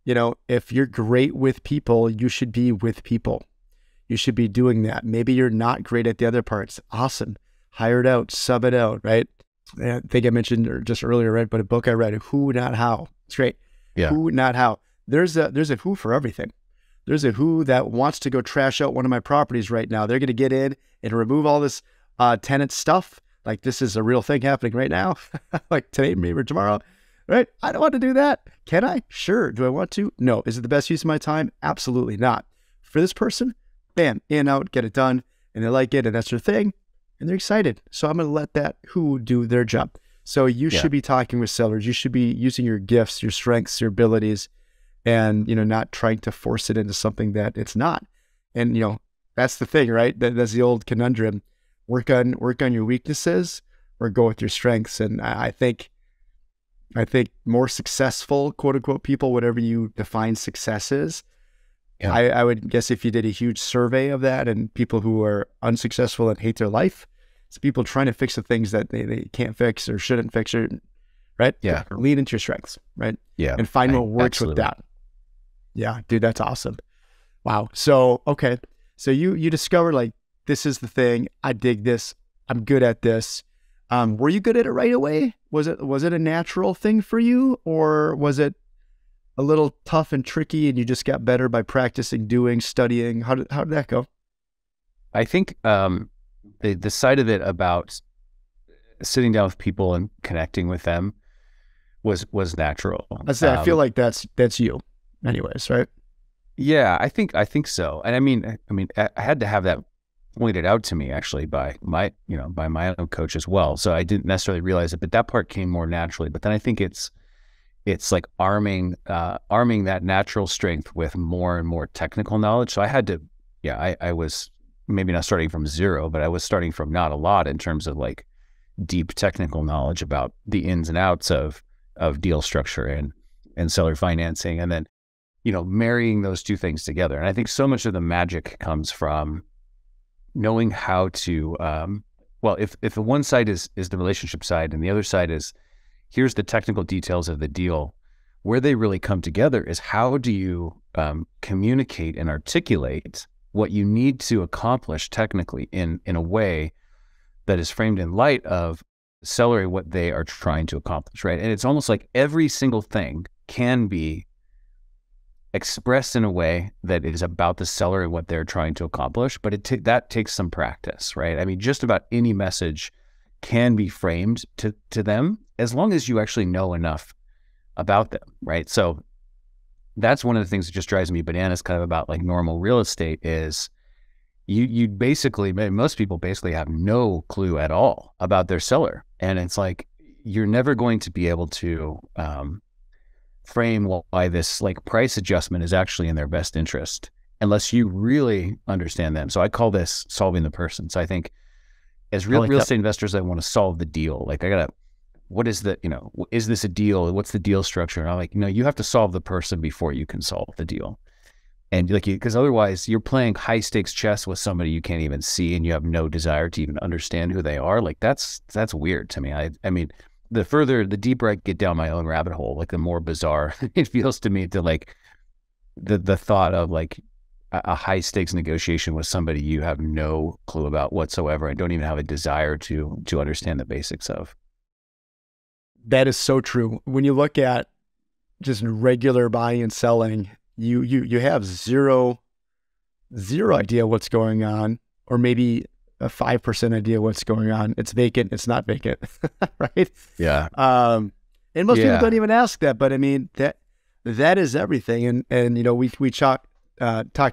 [SPEAKER 2] you know, if you're great with people, you should be with people. You should be doing that. Maybe you're not great at the other parts. Awesome. Hire it out, sub it out, right? I think I mentioned just earlier, right? But a book I read, Who, Not How. It's great.
[SPEAKER 1] Yeah.
[SPEAKER 2] Who, not how. There's a who for everything. There's a who that wants to go trash out one of my properties right now. They're going to get in and remove all this tenant stuff. Like this is a real thing happening right now. Like today, maybe or tomorrow, right? I don't want to do that. Can I? Sure. Do I want to? No. Is it the best use of my time? Absolutely not. For this person, bam, in, out, get it done. And they like it and that's their thing. And they're excited. So I'm going to let that who do their job. So you should be talking with sellers. You should be using your gifts, your strengths, your abilities, and, you know, not trying to force it into something that it's not. And, you know, that's the thing, right? That's the old conundrum. Work on your weaknesses or go with your strengths. And I think more successful, quote unquote, people, whatever you define success is, I would guess if you did a huge survey of that and people who are unsuccessful and hate their life, it's people trying to fix the things that they can't fix or shouldn't fix, or, right?
[SPEAKER 1] Yeah.
[SPEAKER 2] Lean into your strengths, right?
[SPEAKER 1] Yeah.
[SPEAKER 2] And find what works with that. Yeah, dude, that's awesome. Wow. So, okay. So you discovered like, this is the thing. I dig this. I'm good at this. Were you good at it right away? Was it a natural thing for you, or was it a little tough and tricky and you just got better by practicing, doing, studying? How did that go?
[SPEAKER 1] I think the side of it about sitting down with people and connecting with them was natural.
[SPEAKER 2] I feel like that's you anyways, right?
[SPEAKER 1] Yeah, I think so. And I mean, I had to have that pointed out to me actually by my own coach as well. So I didn't necessarily realize it, but that part came more naturally. But then I think it's like arming that natural strength with more and more technical knowledge. So I had to, I was maybe not starting from zero, but I was starting from not a lot in terms of like deep technical knowledge about the ins and outs of deal structure and seller financing. And then, you know, marrying those two things together. And I think so much of the magic comes from knowing how to, well, if the one side is the relationship side and the other side is, here's the technical details of the deal, where they really come together is how do you communicate and articulate what you need to accomplish technically in a way that is framed in light of seller, what they are trying to accomplish, right? And it's almost like every single thing can be expressed in a way that is about the seller and what they're trying to accomplish, but that takes some practice, right? I mean, just about any message can be framed to them as long as you actually know enough about them, right? So that's one of the things that just drives me bananas kind of about like normal real estate is you basically, most people basically have no clue at all about their seller. And it's like, you're never going to be able to frame why this like price adjustment is actually in their best interest unless you really understand them. So I call this solving the person. So I think as real estate investors, I want to solve the deal. Like what is the, is this a deal? What's the deal structure? And I'm like, you have to solve the person before you can solve the deal. And like, because otherwise you're playing high stakes chess with somebody you can't even see and you have no desire to even understand who they are. Like that's weird to me. I mean, the deeper I get down my own rabbit hole, like the more bizarre it feels to me to like the thought of like a high stakes negotiation with somebody you have no clue about whatsoever and don't even have a desire to understand the basics of.
[SPEAKER 2] That is so true. When you look at just regular buying and selling, you have zero idea what's going on, or maybe a 5% idea what's going on. It's vacant. It's not vacant, right?
[SPEAKER 1] Yeah.
[SPEAKER 2] And most people don't even ask that, but I mean, that is everything. And we talked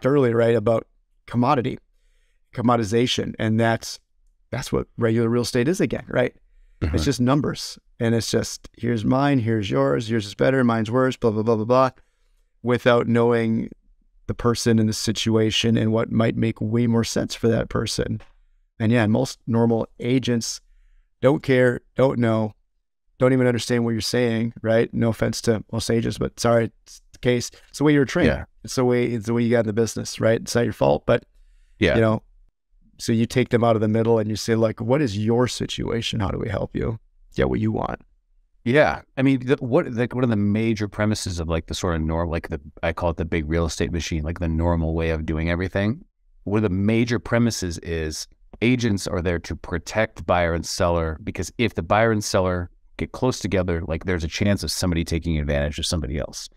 [SPEAKER 2] earlier, right, about commoditization, and that's what regular real estate is again, right? It's just numbers. And it's just, here's mine, here's yours is better, mine's worse, blah, blah, blah, blah, blah, without knowing the person in the situation and what might make way more sense for that person. And yeah, most normal agents don't care, don't know, don't even understand what you're saying, right? No offense to most agents, but sorry, it's the case. It's the way you were trained.
[SPEAKER 1] Yeah.
[SPEAKER 2] It's the way you got in the business, right? It's not your fault, but
[SPEAKER 1] Yeah.
[SPEAKER 2] you know, so you take them out of the middle and you say, like, what is your situation? How do we help you get what you want?
[SPEAKER 1] Yeah. I mean, one of the major premises of like the sort of norm, like I call it the big real estate machine, like the normal way of doing everything. One of the major premises is agents are there to protect buyer and seller, because if the buyer and seller get close together, like there's a chance of somebody taking advantage of somebody else.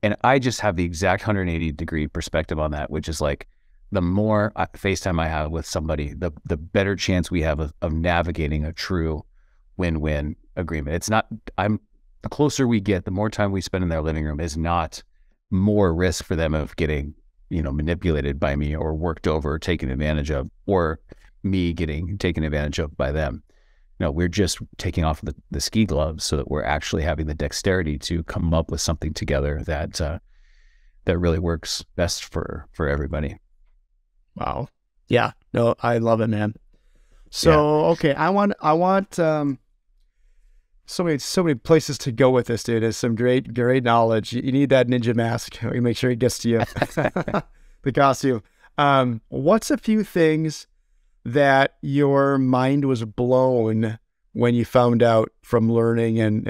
[SPEAKER 1] And I just have the exact 180-degree perspective on that, which is like, the more FaceTime I have with somebody, the better chance we have of navigating a true win-win agreement. It's not, the closer we get, the more time we spend in their living room is not more risk for them of getting, manipulated by me or worked over or taken advantage of, or me getting taken advantage of by them. No, we're just taking off the ski gloves so that we're actually having the dexterity to come up with something together that really works best for everybody.
[SPEAKER 2] Wow. Yeah. No, I love it, man. So, okay. I want, so many places to go with this, dude. There's some great knowledge. You need that ninja mask. We make sure it gets to you. The costume. What's a few things that your mind was blown when you found out from learning and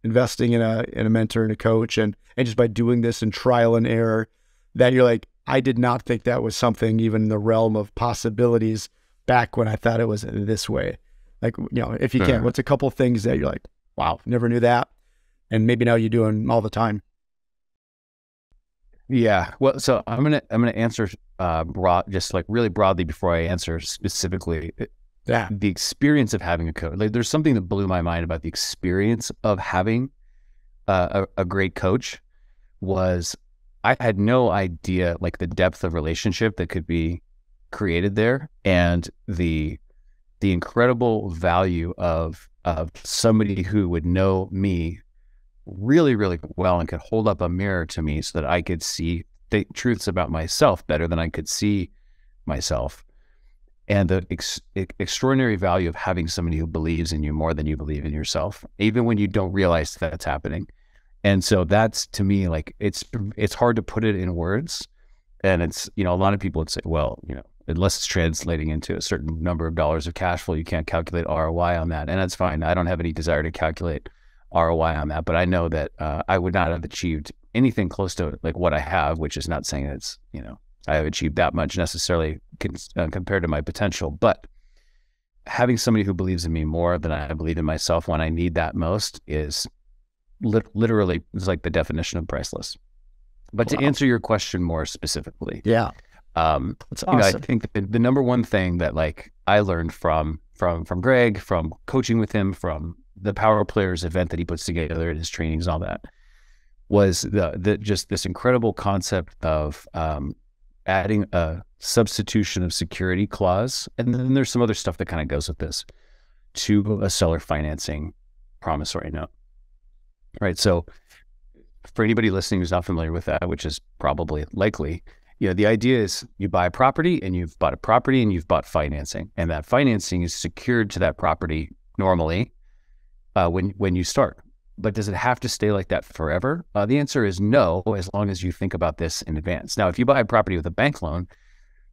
[SPEAKER 2] investing in a mentor and a coach and just by doing this in trial and error, that you're like, I did not think that was something even in the realm of possibilities back when I thought it was this way. Like, if you can, what's a couple things that you're like, wow, never knew that, and maybe now you're doing all the time?
[SPEAKER 1] Yeah. Well, so I'm gonna answer just like really broadly before I answer specifically.
[SPEAKER 2] Yeah.
[SPEAKER 1] The experience of having a coach. Like, there's something that blew my mind about the experience of having a great coach. Was I had no idea like the depth of relationship that could be created there, and the incredible value of somebody who would know me really, really well and could hold up a mirror to me so that I could see the truths about myself better than I could see myself. And the extraordinary value of having somebody who believes in you more than you believe in yourself, even when you don't realize that's happening. And so that's, to me, like, it's hard to put it in words. And it's, a lot of people would say, well, unless it's translating into a certain number of dollars of cash flow, you can't calculate ROI on that. And that's fine. I don't have any desire to calculate ROI on that, but I know that I would not have achieved anything close to like what I have, which is not saying it's, I have achieved that much necessarily compared to my potential. But having somebody who believes in me more than I believe in myself when I need that most is literally, it's like the definition of priceless. But to answer your question more specifically,
[SPEAKER 2] that's awesome.
[SPEAKER 1] I think the number one thing that like I learned from Greg, from coaching with him, from the Power Players event that he puts together in his trainings and all that, was the just this incredible concept of adding a substitution of security clause, and then there's some other stuff that kind of goes with this, to a seller financing promissory note. Right. So for anybody listening who's not familiar with that, which is probably likely, the idea is you buy a property and you've bought a property and you've bought financing, and that financing is secured to that property normally when you start. But does it have to stay like that forever? The answer is no, as long as you think about this in advance. Now, if you buy a property with a bank loan,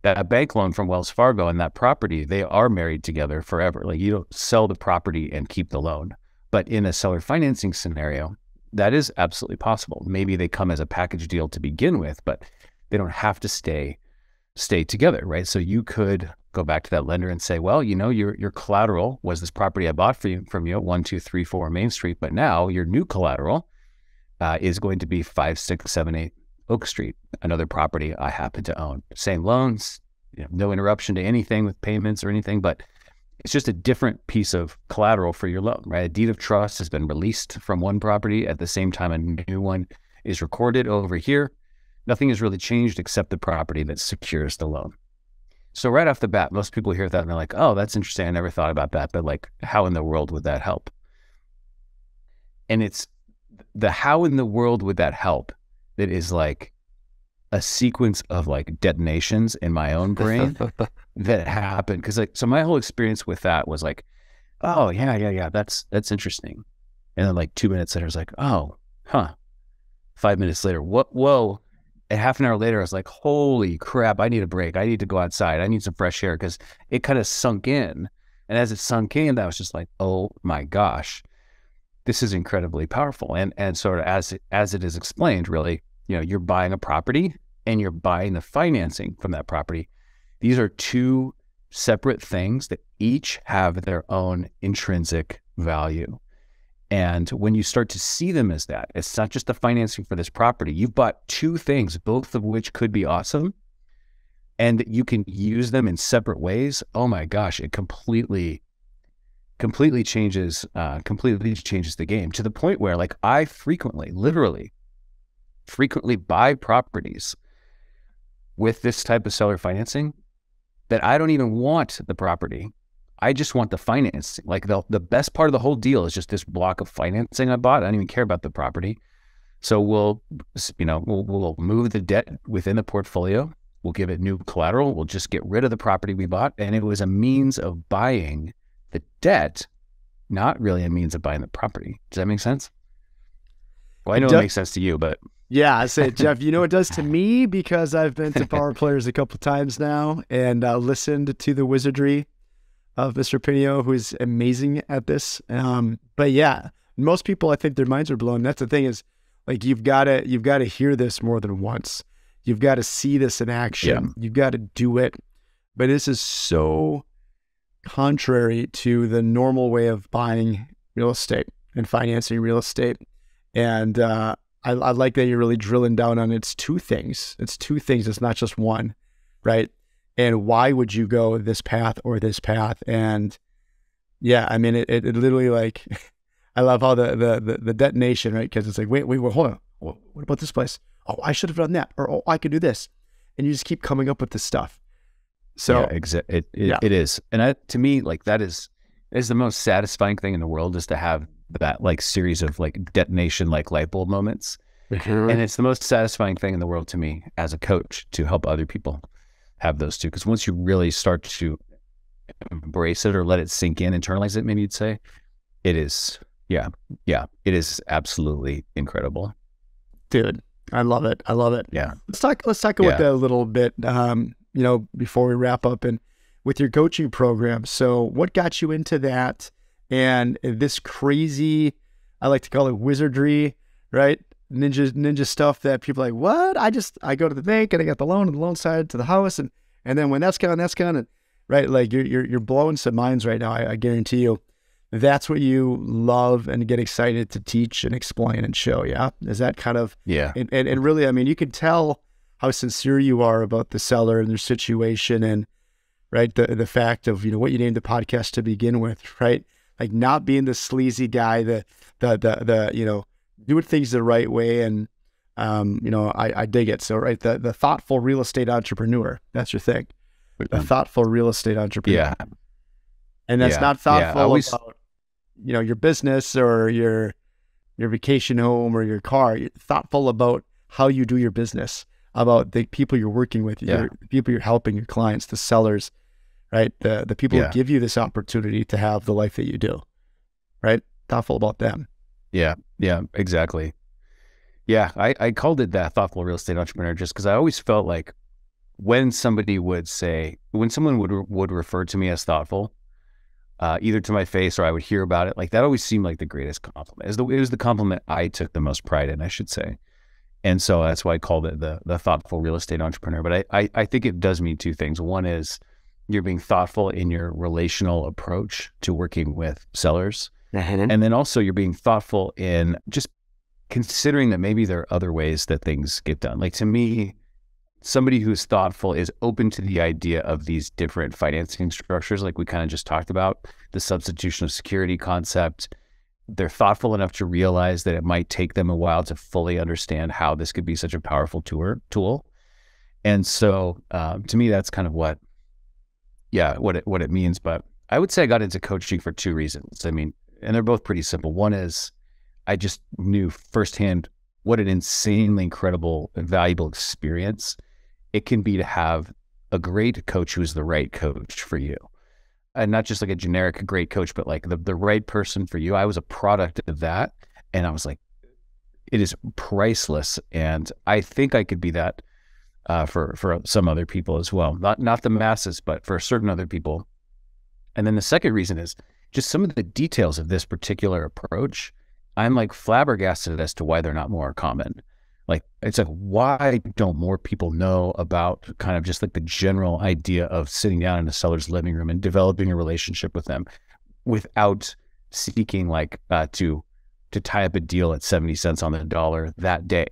[SPEAKER 1] that bank loan from Wells Fargo and that property, they are married together forever. Like, you don't sell the property and keep the loan. But in a seller financing scenario, that is absolutely possible. Maybe they come as a package deal to begin with, but they don't have to stay together, right? So you could go back to that lender and say, well, your collateral was this property I bought from you at 12334 Main Street, but now your new collateral is going to be 5678 Oak Street, another property I happen to own. Same loans, no interruption to anything with payments or anything, but it's just a different piece of collateral for your loan, right? A deed of trust has been released from one property at the same time a new one is recorded over here. Nothing has really changed except the property that secures the loan. So right off the bat, most people hear that and they're like, oh, that's interesting. I never thought about that. But like, how in the world would that help? And it's the how in the world would that help that is like a sequence of like detonations in my own brain that happened. Cause like, so my whole experience with that was like, oh yeah. That's interesting. And then like 2 minutes later, I was like, oh, huh. 5 minutes later, what? Whoa. And half an hour later, I was like, holy crap, I need a break. I need to go outside. I need some fresh air, because it kind of sunk in. And as it sunk in, that was just like, oh my gosh, this is incredibly powerful. And sort of as it is explained, really, you know, you're buying a property and you're buying the financing from that property. These are two separate things that each have their own intrinsic value. And when you start to see them as that, it's not just the financing for this property. You've bought two things, both of which could be awesome, and you can use them in separate ways. Oh my gosh, it completely changes the game, to the point where like I literally frequently buy properties with this type of seller financing that I don't even want the property. I just want the financing. Like the best part of the whole deal is just this block of financing I bought. I don't even care about the property. So we'll move the debt within the portfolio. We'll give it new collateral. We'll just get rid of the property we bought. And it was a means of buying the debt, not really a means of buying the property. Does that make sense? Well, I know it makes sense to you, but
[SPEAKER 2] yeah, I say, Jeff, you know what it does to me, because I've been to Power Players a couple of times now and listened to the wizardry of Mr. Pinio, who is amazing at this. But yeah, most people, I think their minds are blown. That's the thing, is like, you've got to hear this more than once. You've got to see this in action. Yeah. You've got to do it. But this is so contrary to the normal way of buying real estate and financing real estate. And I like that you're really drilling down on it's two things. It's two things. It's not just one, right? And why would you go this path or this path? And yeah, I mean, it literally, like, I love how the detonation, right? Because it's like, wait, hold on. What about this place? Oh, I should have done that. Or, oh, I could do this. And you just keep coming up with this stuff. So
[SPEAKER 1] yeah, it is. And to me, like, that is the most satisfying thing in the world, is to have that like series of like detonation, like light bulb moments. Mm-hmm. And it's the most satisfying thing in the world to me as a coach, to help other people have those two. Because once you really start to embrace it or let it sink in, internalize it, maybe you'd say, it is, it is absolutely incredible.
[SPEAKER 2] Dude, I love it.
[SPEAKER 1] Yeah.
[SPEAKER 2] Let's talk about that a little bit, before we wrap up, and with your coaching program. So what got you into that? And this crazy, I like to call it wizardry, right? Ninja stuff that people are like, what? I go to the bank and I got the loan on the loan side to the house. And then when that's gone. And right. Like you're blowing some minds right now. I guarantee you that's what you love and get excited to teach and explain and show. Yeah. Is that kind of, and really, I mean, you can tell how sincere you are about the seller and their situation, and right. The fact of, what you named the podcast to begin with, right? Like not being the sleazy guy, the doing things the right way. And, I dig it. So, right. The thoughtful real estate entrepreneur, that's your thing. The thoughtful real estate entrepreneur.
[SPEAKER 1] Yeah.
[SPEAKER 2] And that's not thoughtful about, your business or your vacation home or your car. You're thoughtful about how you do your business, about the people you're working with, the people you're helping, your clients, the sellers, right? The people who give you this opportunity to have the life that you do, right? Thoughtful about them.
[SPEAKER 1] Yeah, exactly. Yeah, I called it that, thoughtful real estate entrepreneur, just because I always felt like when someone would refer to me as thoughtful, either to my face or I would hear about it, like that always seemed like the greatest compliment. It was the compliment I took the most pride in, I should say. And so that's why I called it the thoughtful real estate entrepreneur. But I think it does mean two things. One is you're being thoughtful in your relational approach to working with sellers. Mm-hmm. And then also you're being thoughtful in just considering that maybe there are other ways that things get done. Like to me, somebody who's thoughtful is open to the idea of these different financing structures, like we kind of just talked about, the substitution of security concept. They're thoughtful enough to realize that it might take them a while to fully understand how this could be such a powerful tool. And so to me, that's kind of what yeah, what it means. But I would say I got into coaching for two reasons. I mean, and they're both pretty simple. One is I just knew firsthand what an insanely incredible and valuable experience it can be to have a great coach who's the right coach for you. And not just like a generic great coach, but like the right person for you. I was a product of that. And I was like, it is priceless. And I think I could be that for some other people as well. Not the masses, but for certain other people. And then the second reason is just some of the details of this particular approach. I'm like flabbergasted as to why they're not more common. Like, it's like, why don't more people know about kind of just like the general idea of sitting down in a seller's living room and developing a relationship with them without seeking like to tie up a deal at 70 cents on the dollar that day?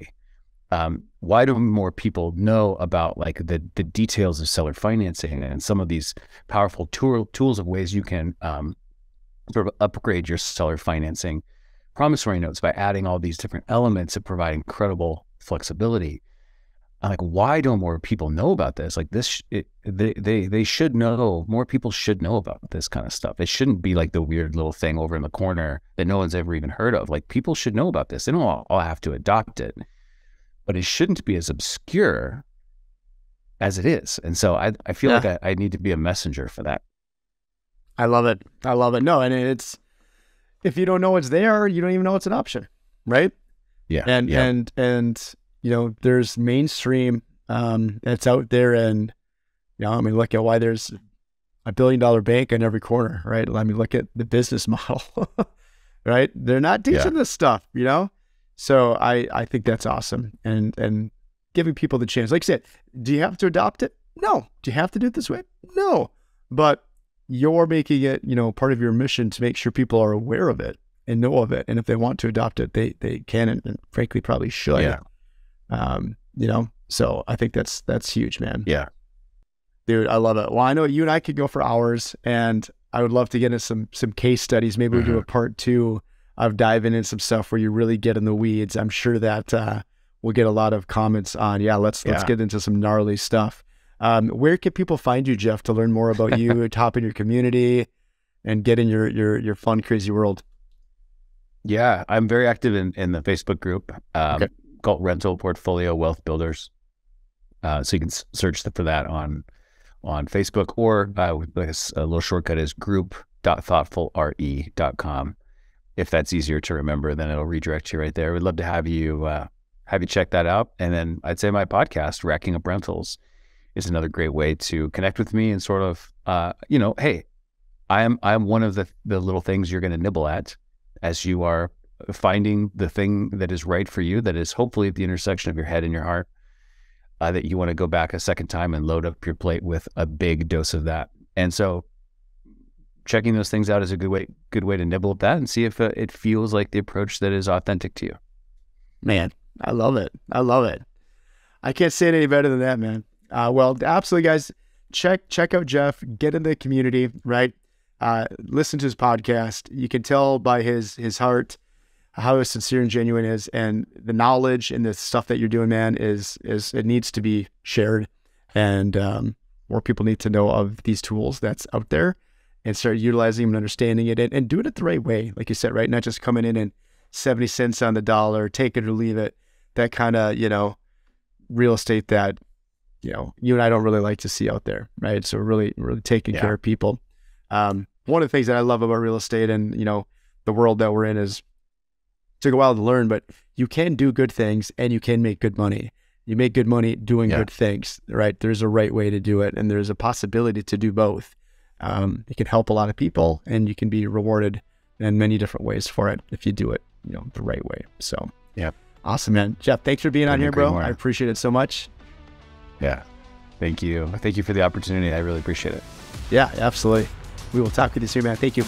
[SPEAKER 1] Why don't more people know about like the details of seller financing and some of these powerful tools of ways you can sort of upgrade your seller financing promissory notes by adding all these different elements that provide incredible flexibility? I'm like, why don't more people know about this? Like this, they should know, more people should know about this kind of stuff. It shouldn't be like the weird little thing over in the corner that no one's ever even heard of. Like, people should know about this. They don't all have to adopt it, but it shouldn't be as obscure as it is. And so I feel like I need to be a messenger for that.
[SPEAKER 2] I love it. I love it. No, and it's, if you don't know it's there, you don't even know it's an option, right?
[SPEAKER 1] Yeah.
[SPEAKER 2] And you know, there's mainstream that's out there, and you know, I mean, look at why there's $1 billion bank on every corner, right? I mean, look at the business model, right? They're not teaching this stuff, you know. So I think that's awesome, and giving people the chance. Like I said, do you have to adopt it? No. Do you have to do it this way? No. But you're making it, you know, part of your mission to make sure people are aware of it and know of it. And if they want to adopt it, they can, and frankly probably should.
[SPEAKER 1] Yeah.
[SPEAKER 2] You know, so I think that's huge, man.
[SPEAKER 1] Yeah.
[SPEAKER 2] Dude, I love it. Well, I know you and I could go for hours, and I would love to get into some case studies. Maybe we'll do a part 2 of diving in some stuff where you really get in the weeds. I'm sure that we'll get a lot of comments on, let's get into some gnarly stuff. Where can people find you, Jeff, to learn more about you, top in your community, and get in your fun, crazy world?
[SPEAKER 1] Yeah, I'm very active in the Facebook group called Rental Portfolio Wealth Builders. So you can search for that on Facebook, or a little shortcut is group.thoughtfulre.com. If that's easier to remember, then it'll redirect you right there. We'd love to have you check that out. And then I'd say my podcast, Racking Up Rentals, is another great way to connect with me and sort of, you know, hey, I'm one of the little things you're going to nibble at as you are finding the thing that is right for you, that is hopefully at the intersection of your head and your heart, that you want to go back a second time and load up your plate with a big dose of that. And so checking those things out is a good way to nibble at that and see if it feels like the approach that is authentic to you.
[SPEAKER 2] Man, I love it. I love it. I can't say it any better than that, man. Well, absolutely, guys. Check out Jeff. Get in the community, right? Listen to his podcast. You can tell by his heart how sincere and genuine is, and the knowledge and the stuff that you're doing, man, is it needs to be shared, and more people need to know of these tools that's out there and start utilizing them and understanding it, and doing it the right way, like you said, right? Not just coming in and 70 cents on the dollar, take it or leave it. That kind of, you know, real estate that, you know, you and I don't really like to see out there, right? So really taking care of people. One of the things that I love about real estate and, you know, the world that we're in is, took a while to learn, but you can do good things and you can make good money. You make good money doing good things, right? There's a right way to do it, and there's a possibility to do both. It can help a lot of people, and you can be rewarded in many different ways for it if you do it, you know, the right way. So, awesome, man. Jeff, thanks for being on here, bro. I appreciate it so much.
[SPEAKER 1] Yeah, thank you. Thank you for the opportunity. I really appreciate it.
[SPEAKER 2] Yeah, absolutely. We will talk with you soon, man. Thank you.